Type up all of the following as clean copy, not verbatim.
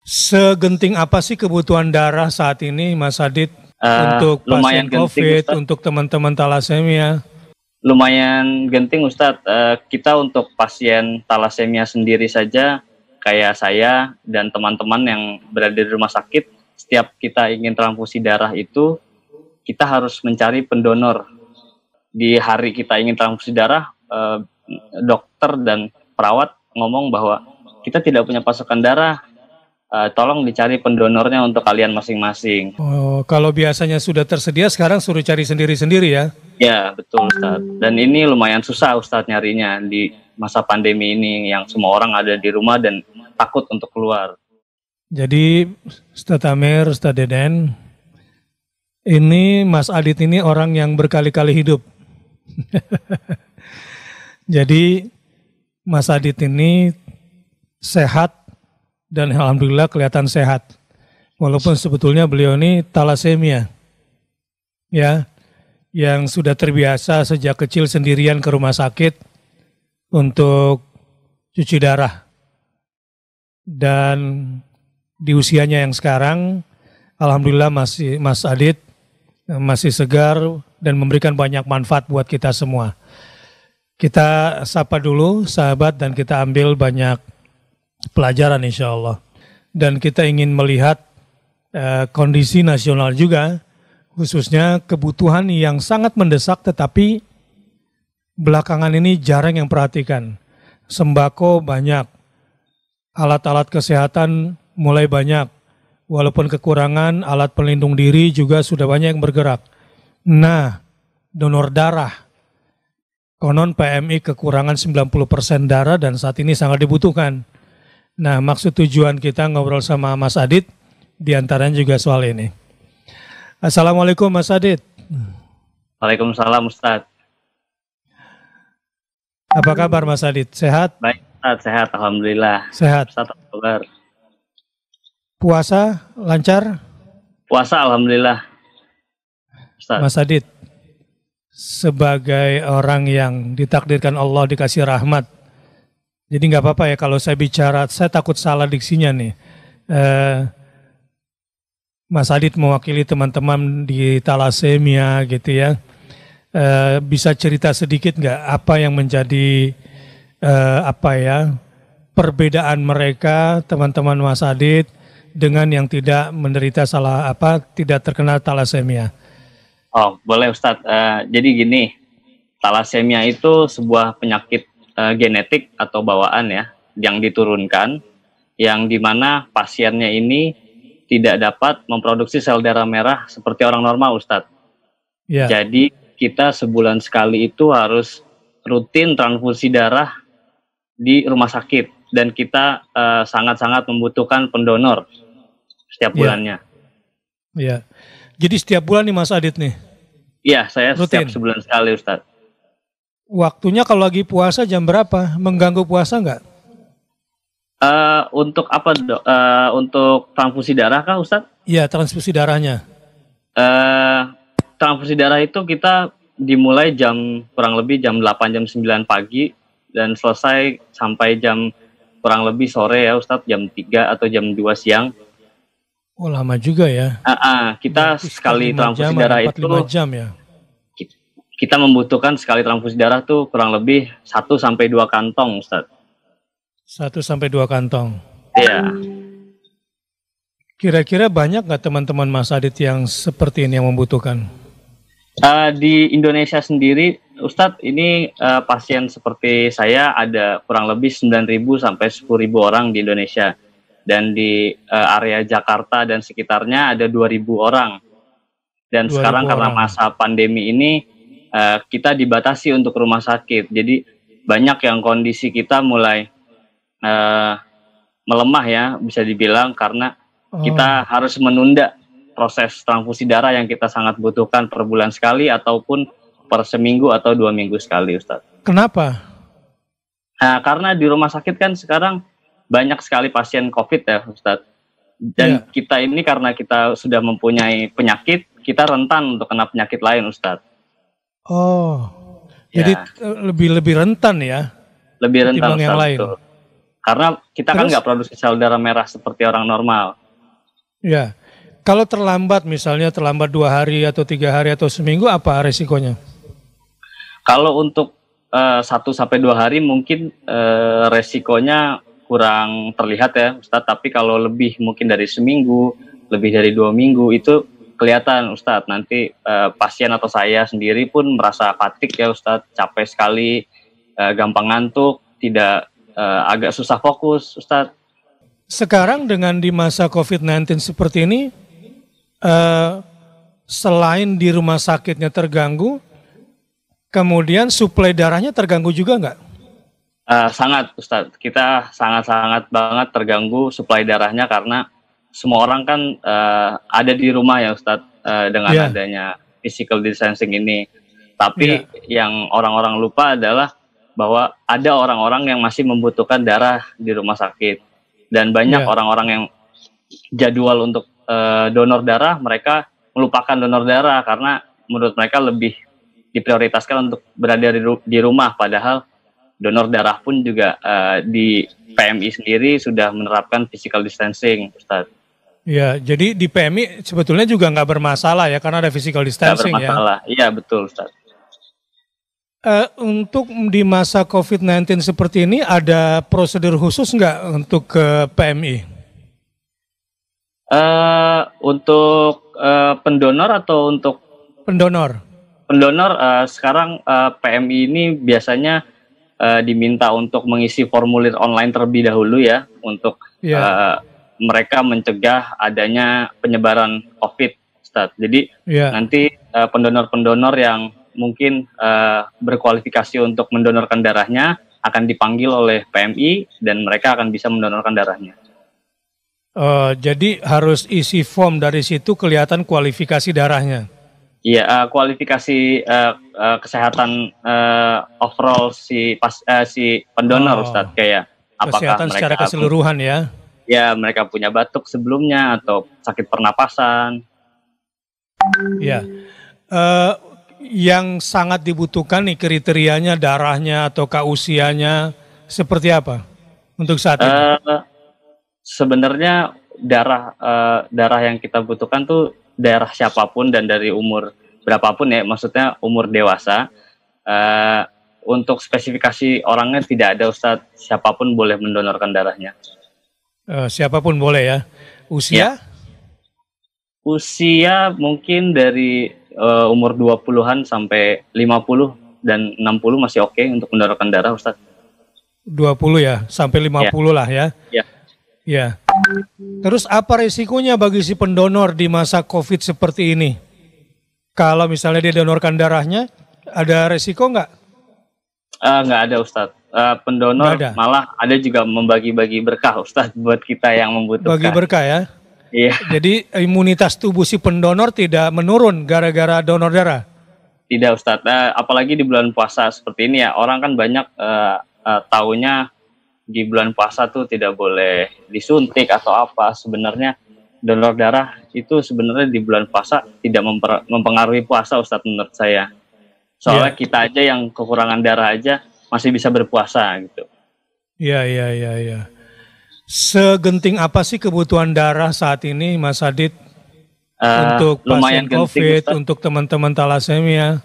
Segenting apa sih kebutuhan darah saat ini, Mas Adit, untuk Lumayan pasien genting, COVID, Ustadz. untuk teman-teman talasemia? Lumayan genting, Ustadz. Kita untuk pasien talasemia sendiri saja, kayak saya dan teman-teman yang berada di rumah sakit, setiap kita ingin transfusi darah itu, kita harus mencari pendonor. Di hari kita ingin transfusi darah, dokter dan perawat ngomong bahwa kita tidak punya pasokan darah. Tolong dicari pendonornya untuk kalian masing-masing. Oh, kalau biasanya sudah tersedia, sekarang suruh cari sendiri-sendiri ya? Ya, betul, Ustadz. Dan ini lumayan susah, Ustadz, nyarinya di masa pandemi ini yang semua orang ada di rumah dan takut untuk keluar. Jadi, Ustadz Amir, Ustadz Deden, ini Mas Adit ini orang yang berkali-kali hidup. Jadi, Mas Adit ini sehat, dan alhamdulillah kelihatan sehat. Walaupun sebetulnya beliau ini talasemia. Ya, yang sudah terbiasa sejak kecil sendirian ke rumah sakit untuk cuci darah. Dan di usianya yang sekarang, alhamdulillah Mas Adit masih segar dan memberikan banyak manfaat buat kita semua. Kita sapa dulu sahabat dan kita ambil banyak pelajaran insya Allah. Dan kita ingin melihat kondisi nasional juga, khususnya kebutuhan yang sangat mendesak tetapi belakangan ini jarang yang perhatikan. Sembako banyak, alat-alat kesehatan mulai banyak, walaupun kekurangan alat pelindung diri juga sudah banyak yang bergerak. Nah, donor darah, konon PMI kekurangan 90% darah dan saat ini sangat dibutuhkan. Nah, maksud tujuan kita ngobrol sama Mas Adit, diantaranya juga soal ini. Assalamualaikum Mas Adit. Waalaikumsalam, Ustadz. Apa kabar Mas Adit? Sehat? Baik, Ustadz, sehat, alhamdulillah. Sehat. Ustadz, apa kabar? Puasa lancar? Puasa, alhamdulillah. Ustadz. Mas Adit, sebagai orang yang ditakdirkan Allah dikasih rahmat, jadi nggak apa-apa ya kalau saya bicara, saya takut salah diksinya nih. Mas Adit mewakili teman-teman di talasemia gitu ya. Bisa cerita sedikit nggak apa yang menjadi perbedaan mereka teman-teman Mas Adit dengan yang tidak menderita tidak terkena talasemia? Oh, boleh Ustadz. Jadi gini, talasemia itu sebuah penyakit genetik atau bawaan ya, yang diturunkan, yang dimana pasiennya ini tidak dapat memproduksi sel darah merah seperti orang normal, Ustadz. Yeah. Jadi kita sebulan sekali itu harus rutin transfusi darah di rumah sakit, dan kita sangat-sangat membutuhkan pendonor setiap bulannya. Iya. Jadi setiap bulan nih Mas Adit nih? Iya, saya rutin. Setiap sebulan sekali, Ustadz. Waktunya kalau lagi puasa jam berapa? Mengganggu puasa nggak? Untuk apa, Dok? Untuk transfusi darah kah, Ustadz? Iya, transfusi darahnya. Transfusi darah itu kita dimulai kurang lebih jam 8, jam 9 pagi dan selesai sampai jam kurang lebih sore ya, Ustadz, jam 3 atau jam 2 siang. Oh, lama juga ya. Kita sekali transfusi darah itu 4-5 jam ya. Kita membutuhkan sekali transfusi darah tuh kurang lebih 1-2 kantong, Ustadz. 1-2 kantong. Iya. Kira-kira banyak nggak teman-teman Mas Adit yang seperti ini yang membutuhkan? Di Indonesia sendiri, Ustadz, ini pasien seperti saya ada kurang lebih 9.000 sampai 10.000 orang di Indonesia. Dan di area Jakarta dan sekitarnya ada 2.000 orang. Dan sekarang karena masa pandemi ini, kita dibatasi untuk rumah sakit, jadi banyak yang kondisi kita mulai melemah ya, bisa dibilang, karena kita harus menunda proses transfusi darah yang kita sangat butuhkan per bulan sekali ataupun per seminggu atau 2 minggu sekali, Ustadz. Kenapa? Karena di rumah sakit kan sekarang banyak sekali pasien COVID ya, Ustadz. Dan kita ini karena kita sudah mempunyai penyakit, kita rentan untuk kena penyakit lain, Ustadz. Oh, jadi lebih rentan ya? Lebih rentan, yang lain. Betul. Karena kita kan Terus? nggak produksi sel darah merah seperti orang normal. Ya. Kalau terlambat misalnya terlambat 2 hari atau 3 hari atau seminggu apa resikonya? Kalau untuk 1 sampai 2 hari mungkin resikonya kurang terlihat ya Ustadz. Tapi kalau lebih mungkin dari seminggu, lebih dari 2 minggu itu kelihatan Ustadz. Nanti pasien atau saya sendiri pun merasa fatigue ya Ustadz, capek sekali, gampang ngantuk, tidak agak susah fokus Ustadz. Sekarang dengan di masa COVID-19 seperti ini, selain di rumah sakitnya terganggu, kemudian suplai darahnya terganggu juga nggak? Sangat Ustadz, kita sangat-sangat banget terganggu suplai darahnya karena semua orang kan ada di rumah ya Ustadz, dengan adanya physical distancing ini. Tapi yang orang-orang lupa adalah bahwa ada orang-orang yang masih membutuhkan darah di rumah sakit. Dan banyak orang-orang yang jadwal untuk donor darah, mereka melupakan donor darah karena menurut mereka lebih diprioritaskan untuk berada di rumah. Padahal donor darah pun juga di PMI sendiri sudah menerapkan physical distancing, Ustadz. Ya, jadi di PMI sebetulnya juga nggak bermasalah ya karena ada physical distancing ya. Nggak bermasalah, iya betul Ustadz. Untuk di masa COVID-19 seperti ini ada prosedur khusus nggak untuk ke PMI? Untuk pendonor atau untuk pendonor? Pendonor sekarang PMI ini biasanya diminta untuk mengisi formulir online terlebih dahulu ya untuk mereka mencegah adanya penyebaran COVID, Ustadz. Jadi nanti pendonor-pendonor yang mungkin berkualifikasi untuk mendonorkan darahnya akan dipanggil oleh PMI dan mereka akan bisa mendonorkan darahnya. Jadi harus isi form dari situ kelihatan kualifikasi darahnya. Iya, kualifikasi kesehatan overall si pendonor, Ustadz, kayak apakah kesehatan mereka secara keseluruhan ya? Ya, mereka punya batuk sebelumnya atau sakit pernapasan. Ya, yang sangat dibutuhkan nih kriterianya darahnya atau usianya seperti apa untuk saat ini? Sebenarnya darah yang kita butuhkan tuh daerah siapapun dan dari umur berapapun ya, maksudnya umur dewasa. Untuk spesifikasi orangnya tidak ada Ustadz, siapapun boleh mendonorkan darahnya. Siapapun boleh ya. Usia? Ya. Usia mungkin dari umur 20-an sampai 50 dan 60 masih oke untuk mendonorkan darah Ustadz. 20 ya, sampai 50 lah ya. Ya. Ya. Terus apa resikonya bagi si pendonor di masa COVID seperti ini? Kalau misalnya dia donorkan darahnya, ada resiko nggak? Nggak ada Ustadz. Pendonor malah ada juga membagi-bagi berkah Ustadz buat kita yang membutuhkan. Bagi berkah ya? Iya. Jadi imunitas tubuh si pendonor tidak menurun gara-gara donor darah? Tidak Ustadz. Apalagi di bulan puasa seperti ini ya, orang kan banyak taunya di bulan puasa tuh tidak boleh disuntik atau apa. Sebenarnya donor darah itu sebenarnya di bulan puasa tidak mempengaruhi puasa Ustadz menurut saya. Soalnya kita aja yang kekurangan darah aja masih bisa berpuasa gitu. Iya. Segenting apa sih kebutuhan darah saat ini Mas Adit? Untuk pasien COVID, Ustadz. Untuk teman-teman talasemia?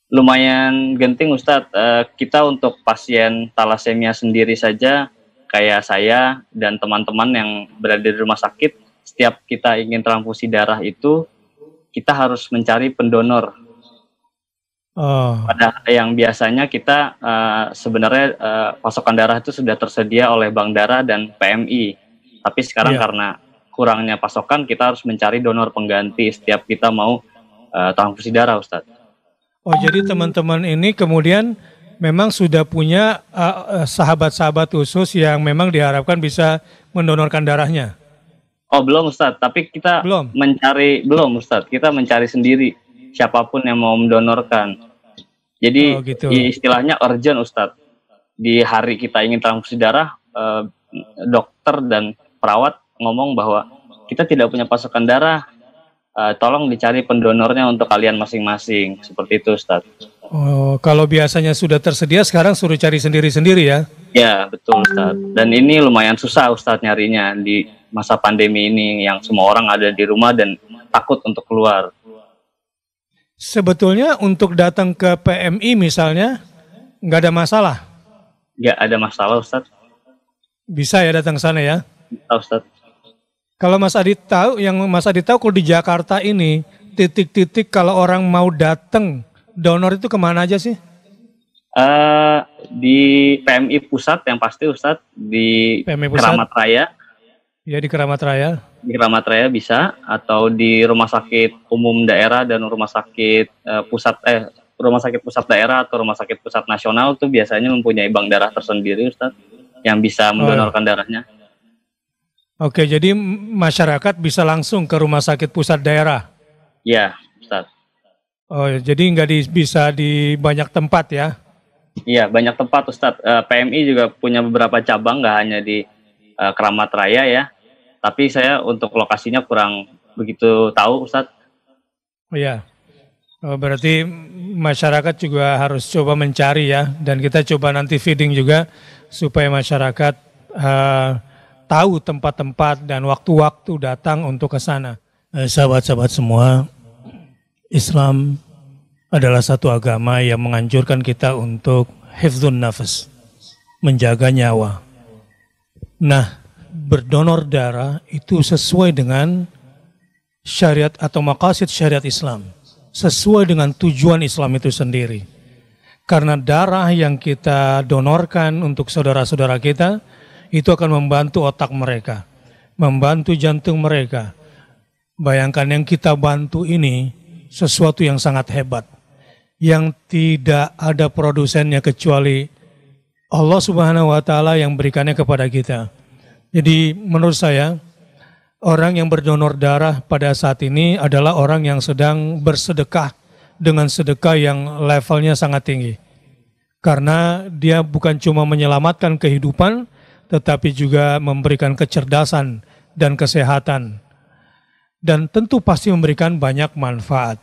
Lumayan genting Ustadz, kita untuk pasien talasemia sendiri saja, kayak saya dan teman-teman yang berada di rumah sakit, setiap kita ingin transfusi darah itu, kita harus mencari pendonor. Pada yang biasanya kita sebenarnya pasokan darah itu sudah tersedia oleh Bank Darah dan PMI. Tapi sekarang karena kurangnya pasokan, kita harus mencari donor pengganti setiap kita mau transfusi darah Ustadz. Oh, jadi teman-teman ini kemudian memang sudah punya sahabat-sahabat khusus yang memang diharapkan bisa mendonorkan darahnya? Oh, belum Ustadz, tapi kita belum Ustadz, kita mencari sendiri siapapun yang mau mendonorkan. Jadi istilahnya urgent Ustadz. Di hari kita ingin transfusi darah, dokter dan perawat ngomong bahwa kita tidak punya pasokan darah, tolong dicari pendonornya untuk kalian masing-masing, seperti itu Ustadz. Oh, kalau biasanya sudah tersedia, sekarang suruh cari sendiri-sendiri ya? Ya, betul Ustadz. Dan ini lumayan susah Ustadz nyarinya di masa pandemi ini yang semua orang ada di rumah dan takut untuk keluar. Sebetulnya untuk datang ke PMI misalnya, nggak ada masalah. Nggak ada masalah Ustadz. Bisa ya datang ke sana ya? Bisa Ustadz. Kalau Mas Adit tahu, yang Mas Adit tahu kalau di Jakarta ini, titik-titik kalau orang mau datang donor itu kemana aja sih? Di PMI Pusat yang pasti Ustadz, di PMI Pusat? Keramat Raya. Ya di Keramat Raya. Di Keramat Raya bisa, atau di Rumah Sakit Umum Daerah dan Rumah Sakit Rumah Sakit Pusat Daerah atau Rumah Sakit Pusat Nasional tuh biasanya mempunyai bank darah tersendiri Ustadz yang bisa mendonorkan darahnya. Oke, jadi masyarakat bisa langsung ke Rumah Sakit Pusat Daerah? Iya Ustadz. Oh, jadi nggak bisa di banyak tempat ya? Iya, banyak tempat Ustadz. PMI juga punya beberapa cabang, nggak hanya di Keramat Raya ya. Tapi saya untuk lokasinya kurang begitu tahu Ustadz. Oh iya, berarti masyarakat juga harus coba mencari ya. Dan kita coba nanti feeding juga supaya masyarakat tahu tempat-tempat dan waktu-waktu datang untuk ke sana. Sahabat-sahabat semua, Islam adalah satu agama yang menganjurkan kita untuk hifdzun nafas, menjaga nyawa. Nah, berdonor darah itu sesuai dengan syariat atau maqasid syariat Islam, sesuai dengan tujuan Islam itu sendiri. Karena darah yang kita donorkan untuk saudara-saudara kita itu akan membantu otak mereka, membantu jantung mereka. Bayangkan yang kita bantu ini sesuatu yang sangat hebat, yang tidak ada produsennya kecuali Allah Subhanahu wa Ta'ala yang berikannya kepada kita. Jadi menurut saya, orang yang berdonor darah pada saat ini adalah orang yang sedang bersedekah dengan sedekah yang levelnya sangat tinggi. Karena dia bukan cuma menyelamatkan kehidupan, tetapi juga memberikan kecerdasan dan kesehatan. Dan tentu pasti memberikan banyak manfaat.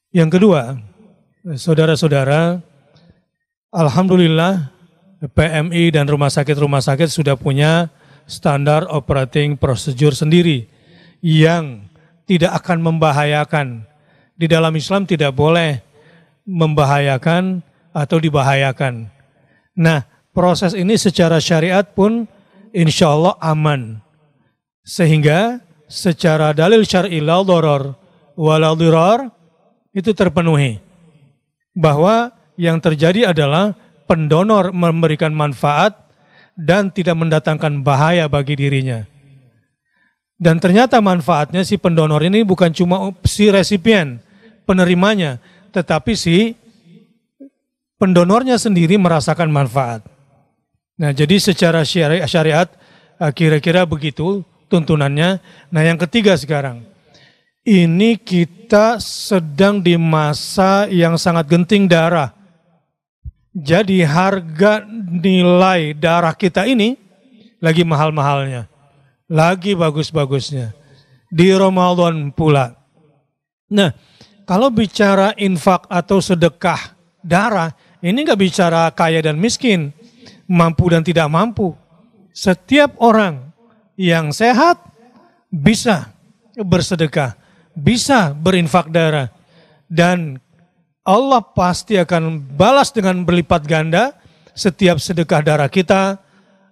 Yang kedua, saudara-saudara, alhamdulillah PMI dan rumah sakit sudah punya standar operating procedure sendiri yang tidak akan membahayakan. Di dalam Islam tidak boleh membahayakan atau dibahayakan. Nah, proses ini secara syariat pun insya Allah aman. Sehingga secara dalil syar'i la dharar wa la dhirar itu terpenuhi. Bahwa yang terjadi adalah pendonor memberikan manfaat dan tidak mendatangkan bahaya bagi dirinya. Dan ternyata manfaatnya si pendonor ini bukan cuma si resipien, penerimanya, tetapi si pendonornya sendiri merasakan manfaat. Nah, jadi secara syariat kira-kira begitu tuntunannya. Nah, yang ketiga sekarang, ini kita sedang di masa yang sangat genting darah. Jadi harga nilai darah kita ini lagi mahal-mahalnya, lagi bagus-bagusnya. Di Ramadan pula. Nah, kalau bicara infak atau sedekah darah, ini nggak bicara kaya dan miskin, mampu dan tidak mampu. Setiap orang yang sehat bisa bersedekah, bisa berinfak darah, dan Allah pasti akan balas dengan berlipat ganda setiap sedekah darah kita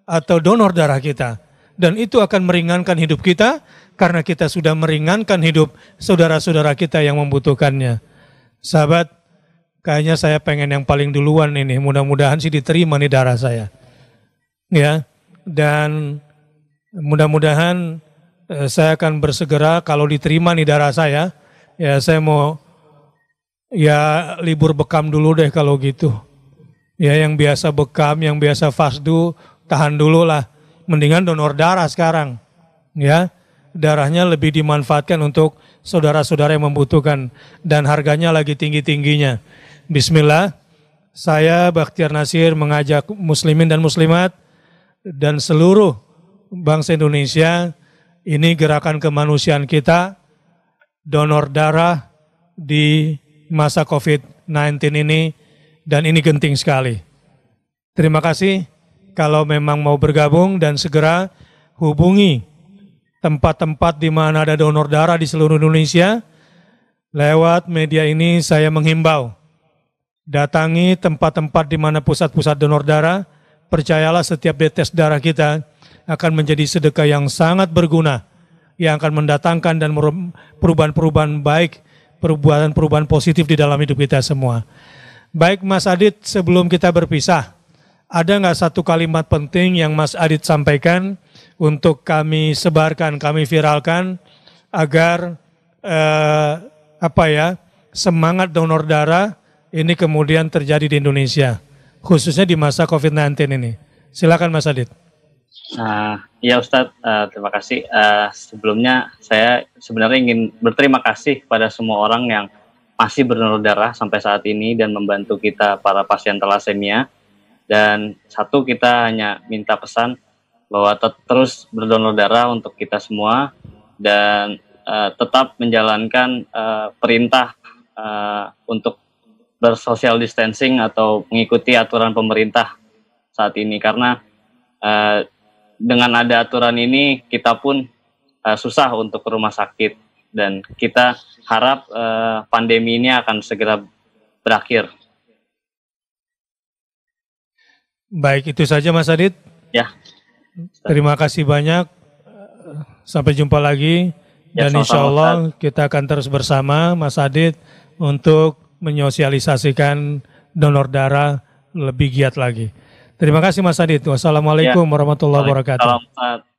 atau donor darah kita. Dan itu akan meringankan hidup kita karena kita sudah meringankan hidup saudara-saudara kita yang membutuhkannya. Sahabat, kayaknya saya pengen yang paling duluan ini, mudah-mudahan sih diterima nih darah saya. Ya, dan mudah-mudahan saya akan bersegera kalau diterima nih darah saya, ya saya mau ya libur bekam dulu deh kalau gitu. Ya yang biasa bekam, yang biasa fasdu, tahan dulu lah. Mendingan donor darah sekarang. Ya, darahnya lebih dimanfaatkan untuk saudara-saudara yang membutuhkan dan harganya lagi tinggi-tingginya. Bismillah, saya Bakhtiar Nasir mengajak muslimin dan muslimat dan seluruh bangsa Indonesia, ini gerakan kemanusiaan kita, donor darah di masa COVID COVID-19 ini, dan ini genting sekali. Terima kasih kalau memang mau bergabung dan segera hubungi tempat-tempat di mana ada donor darah di seluruh Indonesia. Lewat media ini saya menghimbau, datangi tempat-tempat di mana pusat-pusat donor darah. Percayalah setiap detes darah kita akan menjadi sedekah yang sangat berguna, yang akan mendatangkan dan perubahan-perubahan baik, perubahan-perubahan positif di dalam hidup kita semua. Baik Mas Adit, sebelum kita berpisah, ada nggak satu kalimat penting yang Mas Adit sampaikan untuk kami sebarkan, kami viralkan, agar semangat donor darah ini kemudian terjadi di Indonesia, khususnya di masa COVID-19 ini. Silakan Mas Adit. Ya Ustadz, terima kasih. Sebelumnya saya sebenarnya ingin berterima kasih pada semua orang yang masih berdonor darah sampai saat ini dan membantu kita para pasien thalassemia. Dan satu, kita hanya minta pesan bahwa terus berdonor darah untuk kita semua dan tetap menjalankan perintah untuk bersocial distancing atau mengikuti aturan pemerintah saat ini, karena dengan ada aturan ini kita pun susah untuk ke rumah sakit dan kita harap pandemi ini akan segera berakhir. Baik, itu saja Mas Adit. Ya. Terima kasih banyak. Sampai jumpa lagi. Dan insya Allah kita akan terus bersama Mas Adit untuk menyosialisasikan donor darah lebih giat lagi. Terima kasih Mas Adit. Wassalamualaikum warahmatullahi wabarakatuh. Salam.